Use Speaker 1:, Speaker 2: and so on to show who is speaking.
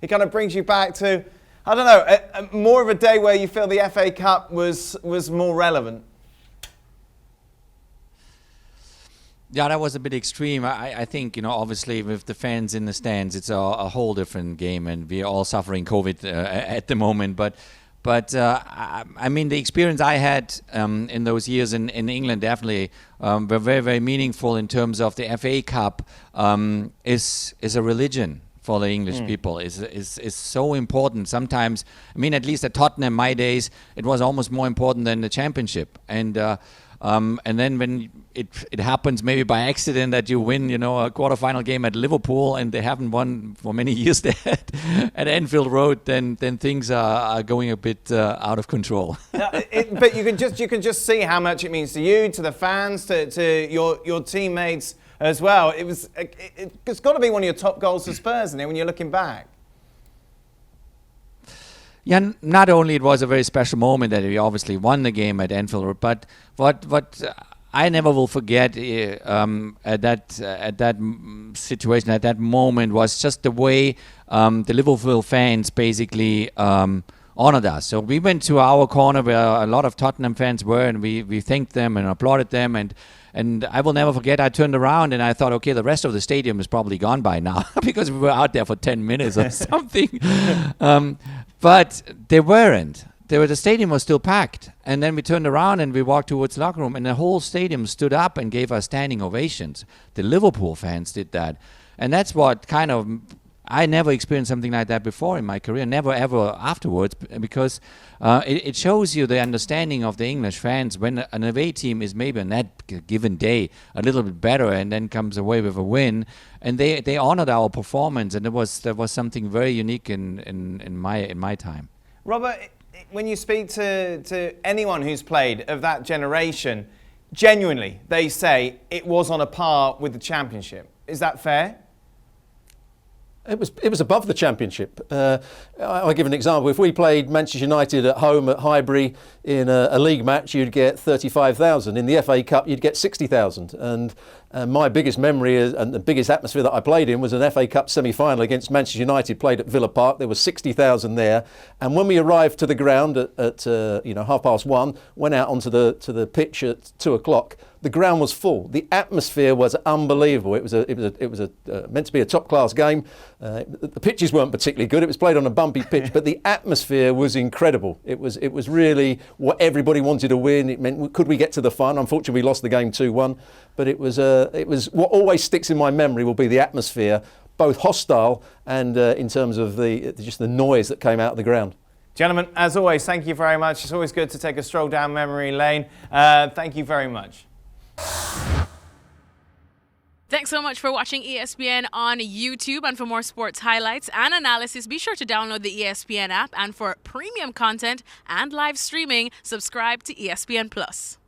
Speaker 1: it kind of brings you back to, I don't know, more of a day where you feel the FA Cup was more relevant?
Speaker 2: Yeah, that was a bit extreme. I think, obviously with the fans in the stands, it's a whole different game, and we're all suffering COVID at the moment. But I mean, the experience I had in those years in England definitely were very, very meaningful in terms of the FA Cup is a religion for the English people. Is so important. Sometimes, I mean, at least at Tottenham, my days, it was almost more important than the championship. And then when it happens maybe by accident that you win, a quarterfinal game at Liverpool and they haven't won for many years there at Anfield Road, then things are going a bit out of control.
Speaker 1: But you can just see how much it means to you, to the fans, to your teammates as well. It's got to be one of your top goals for Spurs, isn't it, when you're looking back?
Speaker 2: Yeah, not only it was a very special moment that we obviously won the game at Anfield, but what I never will forget at that situation, at that moment, was just the way the Liverpool fans basically honored us. So we went to our corner where a lot of Tottenham fans were, and we thanked them and applauded them, and I will never forget, I turned around and I thought, okay, the rest of the stadium is probably gone by now because we were out there for 10 minutes or something. But they weren't. The stadium was still packed. And then we turned around and we walked towards the locker room, and the whole stadium stood up and gave us standing ovations. The Liverpool fans did that. And that's what kind of... I never experienced something like that before in my career, never ever afterwards, because it shows you the understanding of the English fans when an away team is maybe on that given day a little bit better and then comes away with a win, and they honored our performance, and there was something very unique in my time.
Speaker 1: Robert, when you speak to anyone who's played of that generation, genuinely they say it was on a par with the Championship. Is that fair?
Speaker 3: It was above the Championship. I'll give an example. If we played Manchester United at home at Highbury in a league match, you'd get 35,000. In the FA Cup, you'd get 60,000. And my biggest memory and the biggest atmosphere that I played in was an FA Cup semi-final against Manchester United, played at Villa Park. There was 60,000 there. And when we arrived to the ground at 1:30, went out onto the pitch at 2:00. The ground was full. The atmosphere was unbelievable. It was meant to be a top-class game. The pitches weren't particularly good. It was played on a bumpy pitch, but the atmosphere was incredible. It was really what everybody wanted to win. It meant, could we get to the final? Unfortunately, we lost the game 2-1. But it was what always sticks in my memory will be the atmosphere, both hostile and in terms of just the noise that came out of the ground.
Speaker 1: Gentlemen, as always, thank you very much. It's always good to take a stroll down memory lane. Thank you very much.
Speaker 4: Thanks so much for watching ESPN on YouTube. And for more sports highlights and analysis, be sure to download the ESPN app. And for premium content and live streaming, subscribe to ESPN Plus.